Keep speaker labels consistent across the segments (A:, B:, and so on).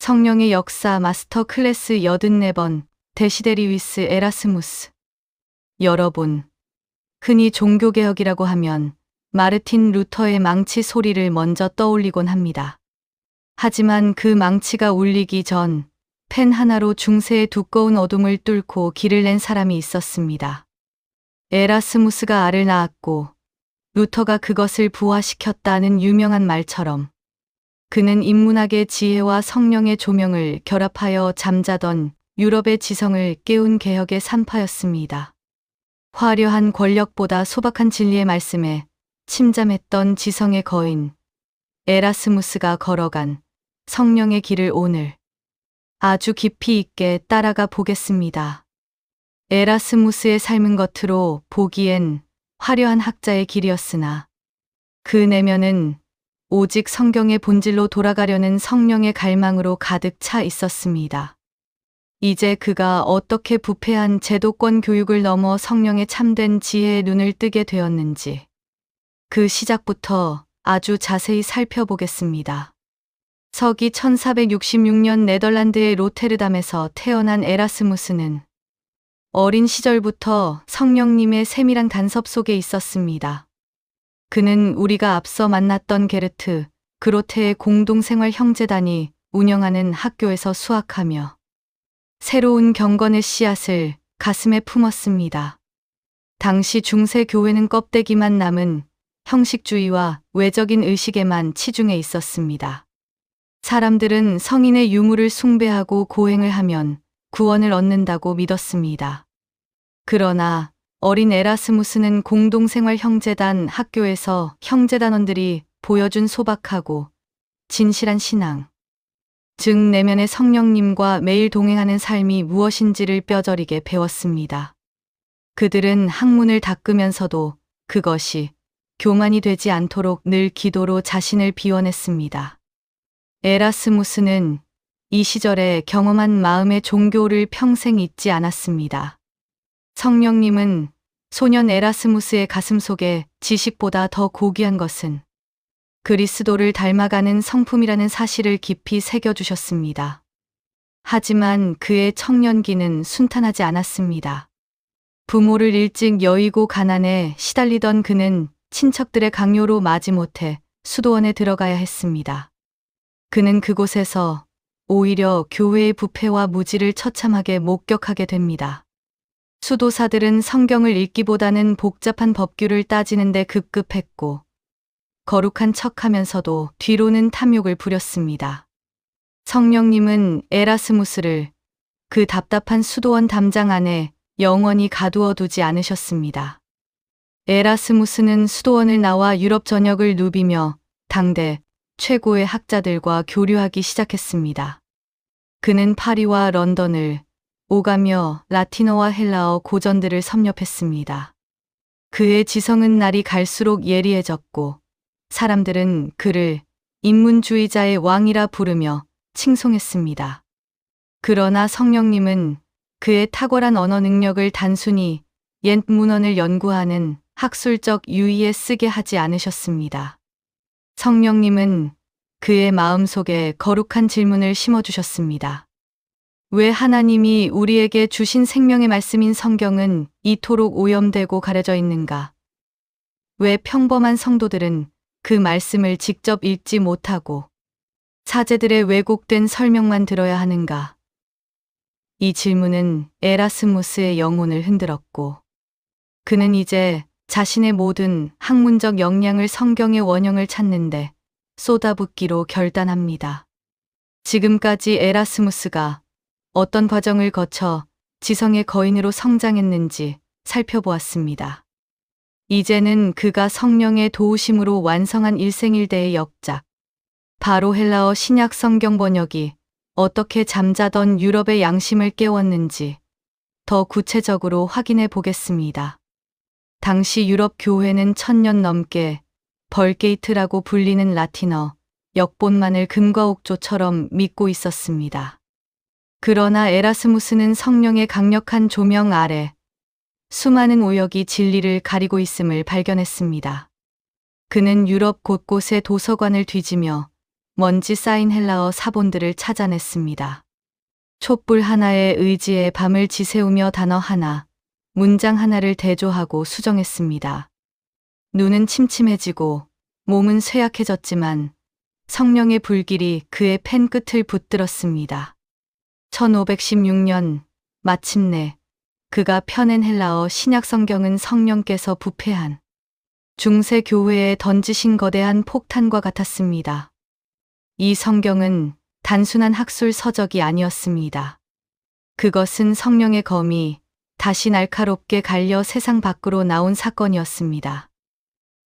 A: 성령의 역사 마스터 클래스 84번 데시데리위스 에라스무스. 여러분, 흔히 종교개혁이라고 하면 마르틴 루터의 망치 소리를 먼저 떠올리곤 합니다. 하지만 그 망치가 울리기 전 펜 하나로 중세의 두꺼운 어둠을 뚫고 길을 낸 사람이 있었습니다. 에라스무스가 알을 낳았고 루터가 그것을 부화시켰다는 유명한 말처럼 그는 인문학의 지혜와 성령의 조명을 결합하여 잠자던 유럽의 지성을 깨운 개혁의 산파였습니다. 화려한 권력보다 소박한 진리의 말씀에 침잠했던 지성의 거인 에라스무스가 걸어간 성령의 길을 오늘 아주 깊이 있게 따라가 보겠습니다. 에라스무스의 삶은 겉으로 보기엔 화려한 학자의 길이었으나 그 내면은 오직 성경의 본질로 돌아가려는 성령의 갈망으로 가득 차 있었습니다. 이제 그가 어떻게 부패한 제도권 교육을 넘어 성령의 참된 지혜의 눈을 뜨게 되었는지 그 시작부터 아주 자세히 살펴보겠습니다. 서기 1466년 네덜란드의 로테르담에서 태어난 에라스무스는 어린 시절부터 성령님의 세밀한 간섭 속에 있었습니다. 그는 우리가 앞서 만났던 게르트, 그로테의 공동생활 형제단이 운영하는 학교에서 수학하며 새로운 경건의 씨앗을 가슴에 품었습니다. 당시 중세 교회는 껍데기만 남은 형식주의와 외적인 의식에만 치중해 있었습니다. 사람들은 성인의 유물을 숭배하고 고행을 하면 구원을 얻는다고 믿었습니다. 그러나 어린 에라스무스는 공동생활 형제단 학교에서 형제단원들이 보여준 소박하고 진실한 신앙, 즉 내면의 성령님과 매일 동행하는 삶이 무엇인지를 뼈저리게 배웠습니다. 그들은 학문을 닦으면서도 그것이 교만이 되지 않도록 늘 기도로 자신을 비워냈습니다. 에라스무스는 이 시절에 경험한 마음의 종교를 평생 잊지 않았습니다. 성령님은 소년 에라스무스의 가슴 속에 지식보다 더 고귀한 것은 그리스도를 닮아가는 성품이라는 사실을 깊이 새겨주셨습니다. 하지만 그의 청년기는 순탄하지 않았습니다. 부모를 일찍 여의고 가난에 시달리던 그는 친척들의 강요로 마지못해 수도원에 들어가야 했습니다. 그는 그곳에서 오히려 교회의 부패와 무지를 처참하게 목격하게 됩니다. 수도사들은 성경을 읽기보다는 복잡한 법규를 따지는 데 급급했고 거룩한 척하면서도 뒤로는 탐욕을 부렸습니다. 성령님은 에라스무스를 그 답답한 수도원 담장 안에 영원히 가두어 두지 않으셨습니다. 에라스무스는 수도원을 나와 유럽 전역을 누비며 당대 최고의 학자들과 교류하기 시작했습니다. 그는 파리와 런던을 오가며 라틴어와 헬라어 고전들을 섭렵했습니다. 그의 지성은 날이 갈수록 예리해졌고 사람들은 그를 인문주의자의 왕이라 부르며 칭송했습니다. 그러나 성령님은 그의 탁월한 언어 능력을 단순히 옛 문헌을 연구하는 학술적 유의에 쓰게 하지 않으셨습니다. 성령님은 그의 마음속에 거룩한 질문을 심어주셨습니다. 왜 하나님이 우리에게 주신 생명의 말씀인 성경은 이토록 오염되고 가려져 있는가? 왜 평범한 성도들은 그 말씀을 직접 읽지 못하고 사제들의 왜곡된 설명만 들어야 하는가? 이 질문은 에라스무스의 영혼을 흔들었고 그는 이제 자신의 모든 학문적 역량을 성경의 원형을 찾는데 쏟아붓기로 결단합니다. 지금까지 에라스무스가 어떤 과정을 거쳐 지성의 거인으로 성장했는지 살펴보았습니다. 이제는 그가 성령의 도우심으로 완성한 일생일대의 역작, 바로 헬라어 신약 성경 번역이 어떻게 잠자던 유럽의 양심을 깨웠는지 더 구체적으로 확인해 보겠습니다. 당시 유럽 교회는 1000년 넘게 벌게이트라고 불리는 라틴어 역본만을 금과 옥조처럼 믿고 있었습니다. 그러나 에라스무스는 성령의 강력한 조명 아래 수많은 오역이 진리를 가리고 있음을 발견했습니다. 그는 유럽 곳곳의 도서관을 뒤지며 먼지 쌓인 헬라어 사본들을 찾아냈습니다. 촛불 하나에 의지해 밤을 지새우며 단어 하나, 문장 하나를 대조하고 수정했습니다. 눈은 침침해지고 몸은 쇠약해졌지만 성령의 불길이 그의 펜 끝을 붙들었습니다. 1516년 마침내 그가 펴낸 헬라어 신약 성경은 성령께서 부패한 중세 교회에 던지신 거대한 폭탄과 같았습니다. 이 성경은 단순한 학술 서적이 아니었습니다. 그것은 성령의 검이 다시 날카롭게 갈려 세상 밖으로 나온 사건이었습니다.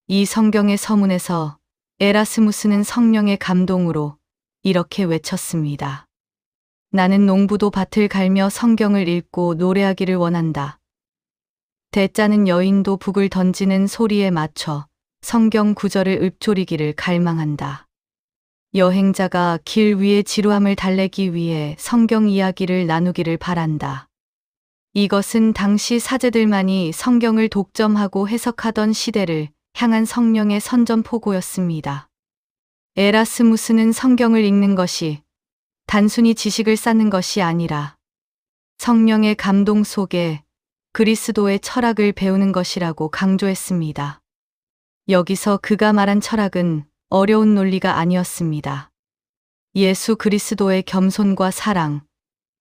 A: 이 성경의 서문에서 에라스무스는 성령의 감동으로 이렇게 외쳤습니다. 나는 농부도 밭을 갈며 성경을 읽고 노래하기를 원한다. 대짜는 여인도 북을 던지는 소리에 맞춰 성경 구절을 읊조리기를 갈망한다. 여행자가 길 위의 지루함을 달래기 위해 성경 이야기를 나누기를 바란다. 이것은 당시 사제들만이 성경을 독점하고 해석하던 시대를 향한 성령의 선전포고였습니다. 에라스무스는 성경을 읽는 것이 단순히 지식을 쌓는 것이 아니라 성령의 감동 속에 그리스도의 철학을 배우는 것이라고 강조했습니다. 여기서 그가 말한 철학은 어려운 논리가 아니었습니다. 예수 그리스도의 겸손과 사랑,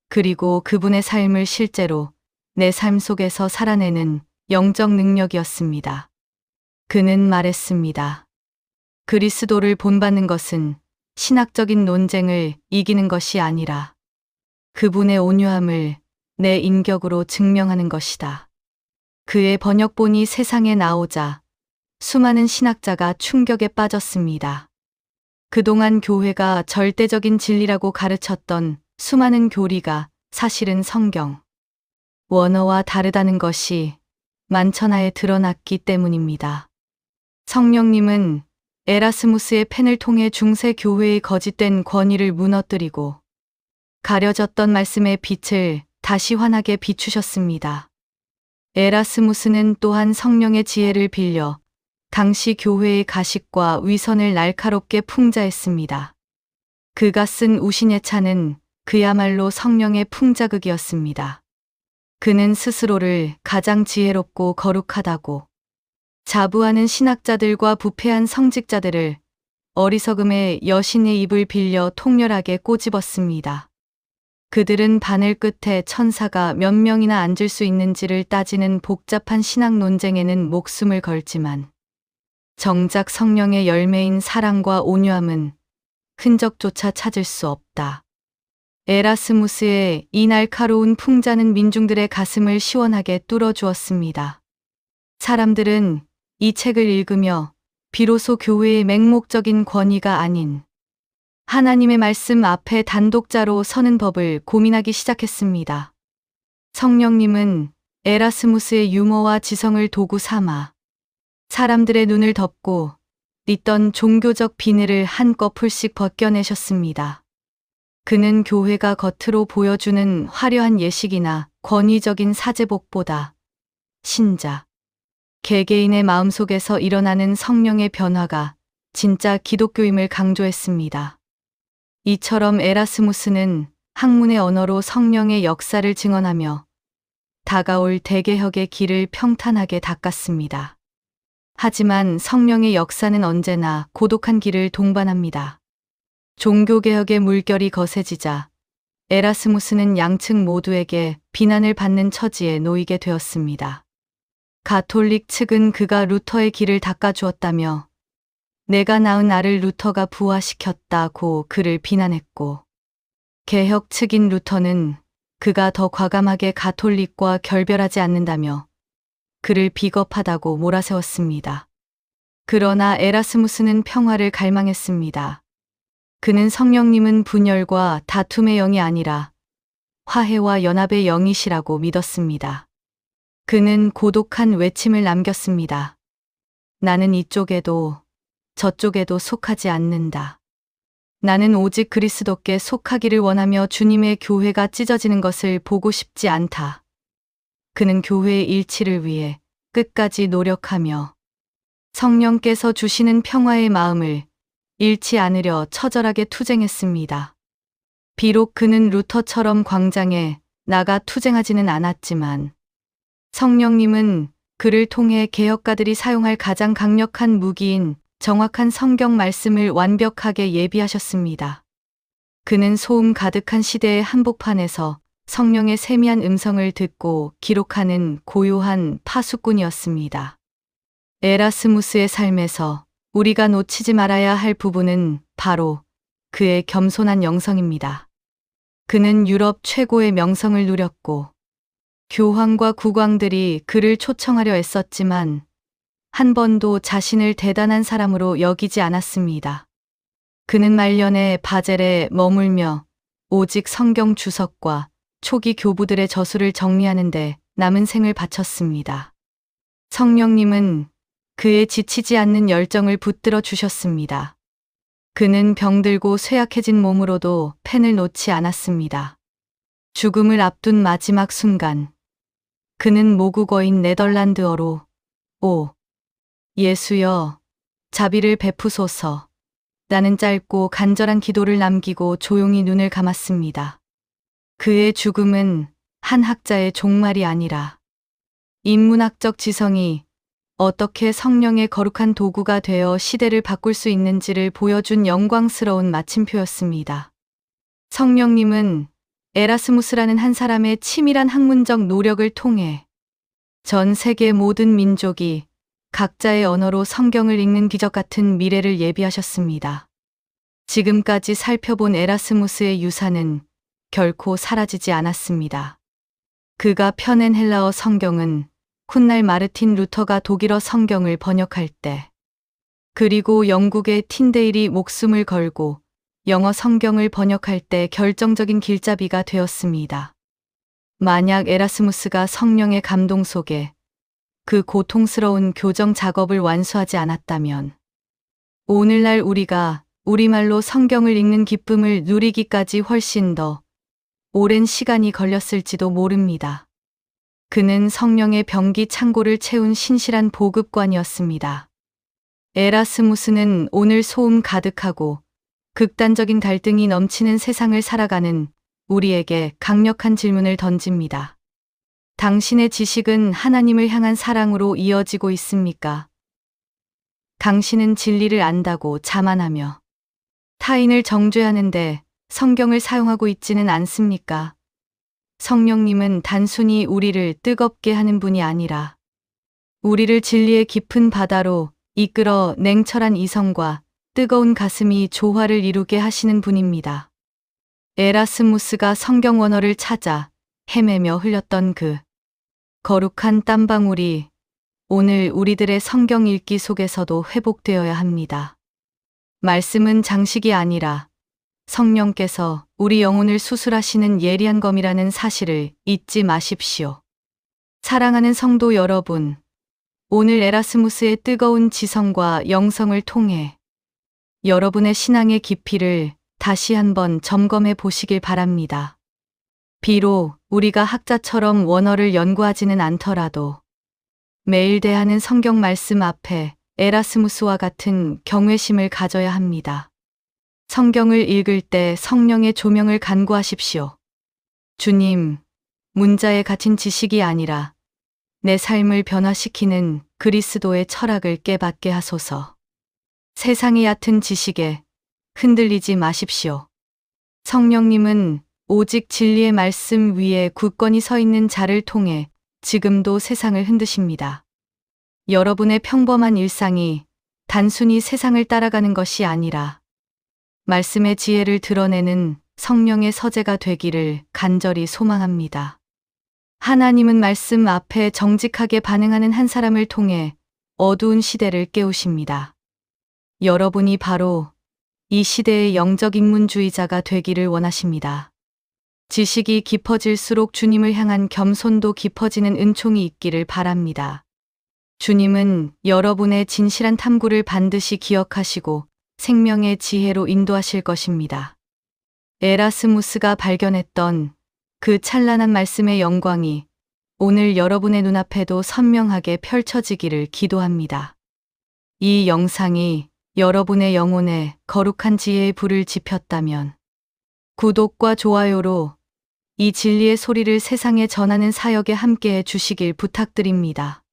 A: 그리고 그분의 삶을 실제로 내 삶 속에서 살아내는 영적 능력이었습니다. 그는 말했습니다. 그리스도를 본받는 것은 신학적인 논쟁을 이기는 것이 아니라 그분의 온유함을 내 인격으로 증명하는 것이다. 그의 번역본이 세상에 나오자 수많은 신학자가 충격에 빠졌습니다. 그동안 교회가 절대적인 진리라고 가르쳤던 수많은 교리가 사실은 성경 원어와 다르다는 것이 만천하에 드러났기 때문입니다. 성령님은 에라스무스의 펜을 통해 중세 교회의 거짓된 권위를 무너뜨리고 가려졌던 말씀의 빛을 다시 환하게 비추셨습니다. 에라스무스는 또한 성령의 지혜를 빌려 당시 교회의 가식과 위선을 날카롭게 풍자했습니다. 그가 쓴 우신예차는 그야말로 성령의 풍자극이었습니다. 그는 스스로를 가장 지혜롭고 거룩하다고 자부하는 신학자들과 부패한 성직자들을 어리석음의 여신의 입을 빌려 통렬하게 꼬집었습니다. 그들은 바늘 끝에 천사가 몇 명이나 앉을 수 있는지를 따지는 복잡한 신학 논쟁에는 목숨을 걸지만 정작 성령의 열매인 사랑과 온유함은 흔적조차 찾을 수 없다. 에라스무스의 이 날카로운 풍자는 민중들의 가슴을 시원하게 뚫어주었습니다. 사람들은 이 책을 읽으며 비로소 교회의 맹목적인 권위가 아닌 하나님의 말씀 앞에 단독자로 서는 법을 고민하기 시작했습니다. 성령님은 에라스무스의 유머와 지성을 도구 삼아 사람들의 눈을 덮고 있던 종교적 비늘을 한꺼풀씩 벗겨내셨습니다. 그는 교회가 겉으로 보여주는 화려한 예식이나 권위적인 사제복보다 신자, 개개인의 마음속에서 일어나는 성령의 변화가 진짜 기독교임을 강조했습니다. 이처럼 에라스무스는 학문의 언어로 성령의 역사를 증언하며 다가올 대개혁의 길을 평탄하게 닦았습니다. 하지만 성령의 역사는 언제나 고독한 길을 동반합니다. 종교개혁의 물결이 거세지자 에라스무스는 양측 모두에게 비난을 받는 처지에 놓이게 되었습니다. 가톨릭 측은 그가 루터의 길을 닦아주었다며 내가 낳은 아를 루터가 부화시켰다고 그를 비난했고, 개혁 측인 루터는 그가 더 과감하게 가톨릭과 결별하지 않는다며 그를 비겁하다고 몰아세웠습니다. 그러나 에라스무스는 평화를 갈망했습니다. 그는 성령님은 분열과 다툼의 영이 아니라 화해와 연합의 영이시라고 믿었습니다. 그는 고독한 외침을 남겼습니다. 나는 이쪽에도 저쪽에도 속하지 않는다. 나는 오직 그리스도께 속하기를 원하며 주님의 교회가 찢어지는 것을 보고 싶지 않다. 그는 교회의 일치를 위해 끝까지 노력하며 성령께서 주시는 평화의 마음을 잃지 않으려 처절하게 투쟁했습니다. 비록 그는 루터처럼 광장에 나가 투쟁하지는 않았지만 성령님은 그를 통해 개혁가들이 사용할 가장 강력한 무기인 정확한 성경 말씀을 완벽하게 예비하셨습니다. 그는 소음 가득한 시대의 한복판에서 성령의 세미한 음성을 듣고 기록하는 고요한 파수꾼이었습니다. 에라스무스의 삶에서 우리가 놓치지 말아야 할 부분은 바로 그의 겸손한 영성입니다. 그는 유럽 최고의 명성을 누렸고 교황과 국왕들이 그를 초청하려 애썼지만 한 번도 자신을 대단한 사람으로 여기지 않았습니다. 그는 말년에 바젤에 머물며 오직 성경 주석과 초기 교부들의 저수를 정리하는데 남은 생을 바쳤습니다. 성령님은 그의 지치지 않는 열정을 붙들어 주셨습니다. 그는 병들고 쇠약해진 몸으로도 펜을 놓지 않았습니다. 죽음을 앞둔 마지막 순간, 그는 모국어인 네덜란드어로 오, 예수여, 자비를 베푸소서 라는 짧고 간절한 기도를 남기고 조용히 눈을 감았습니다. 그의 죽음은 한 학자의 종말이 아니라 인문학적 지성이 어떻게 성령의 거룩한 도구가 되어 시대를 바꿀 수 있는지를 보여준 영광스러운 마침표였습니다. 성령님은 에라스무스라는 한 사람의 치밀한 학문적 노력을 통해 전 세계 모든 민족이 각자의 언어로 성경을 읽는 기적 같은 미래를 예비하셨습니다. 지금까지 살펴본 에라스무스의 유산은 결코 사라지지 않았습니다. 그가 펴낸 헬라어 성경은 훗날 마르틴 루터가 독일어 성경을 번역할 때, 그리고 영국의 틴데일이 목숨을 걸고 영어 성경을 번역할 때 결정적인 길잡이가 되었습니다. 만약 에라스무스가 성령의 감동 속에 그 고통스러운 교정 작업을 완수하지 않았다면 오늘날 우리가 우리말로 성경을 읽는 기쁨을 누리기까지 훨씬 더 오랜 시간이 걸렸을지도 모릅니다. 그는 성령의 병기 창고를 채운 신실한 보급관이었습니다. 에라스무스는 오늘 소음 가득하고 극단적인 갈등이 넘치는 세상을 살아가는 우리에게 강력한 질문을 던집니다. 당신의 지식은 하나님을 향한 사랑으로 이어지고 있습니까? 당신은 진리를 안다고 자만하며 타인을 정죄하는데 성경을 사용하고 있지는 않습니까? 성령님은 단순히 우리를 뜨겁게 하는 분이 아니라 우리를 진리의 깊은 바다로 이끌어 냉철한 이성과 뜨거운 가슴이 조화를 이루게 하시는 분입니다. 에라스무스가 성경 원어를 찾아 헤매며 흘렸던 그 거룩한 땀방울이 오늘 우리들의 성경 읽기 속에서도 회복되어야 합니다. 말씀은 장식이 아니라 성령께서 우리 영혼을 수술하시는 예리한 검이라는 사실을 잊지 마십시오. 사랑하는 성도 여러분, 오늘 에라스무스의 뜨거운 지성과 영성을 통해 여러분의 신앙의 깊이를 다시 한번 점검해 보시길 바랍니다. 비록 우리가 학자처럼 원어를 연구하지는 않더라도 매일 대하는 성경 말씀 앞에 에라스무스와 같은 경외심을 가져야 합니다. 성경을 읽을 때 성령의 조명을 간구하십시오. 주님, 문자에 갇힌 지식이 아니라 내 삶을 변화시키는 그리스도의 철학을 깨닫게 하소서. 세상의 얕은 지식에 흔들리지 마십시오. 성령님은 오직 진리의 말씀 위에 굳건히 서 있는 자를 통해 지금도 세상을 흔드십니다. 여러분의 평범한 일상이 단순히 세상을 따라가는 것이 아니라 말씀의 지혜를 드러내는 성령의 서재가 되기를 간절히 소망합니다. 하나님은 말씀 앞에 정직하게 반응하는 한 사람을 통해 어두운 시대를 깨우십니다. 여러분이 바로 이 시대의 영적 인문주의자가 되기를 원하십니다. 지식이 깊어질수록 주님을 향한 겸손도 깊어지는 은총이 있기를 바랍니다. 주님은 여러분의 진실한 탐구를 반드시 기억하시고 생명의 지혜로 인도하실 것입니다. 에라스무스가 발견했던 그 찬란한 말씀의 영광이 오늘 여러분의 눈앞에도 선명하게 펼쳐지기를 기도합니다. 이 영상이 여러분의 영혼에 거룩한 지혜의 불을 지폈다면 구독과 좋아요로 이 진리의 소리를 세상에 전하는 사역에 함께해 주시길 부탁드립니다.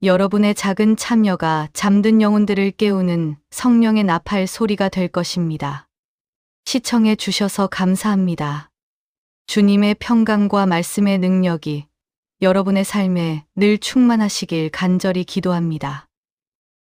A: 여러분의 작은 참여가 잠든 영혼들을 깨우는 성령의 나팔 소리가 될 것입니다. 시청해 주셔서 감사합니다. 주님의 평강과 말씀의 능력이 여러분의 삶에 늘 충만하시길 간절히 기도합니다.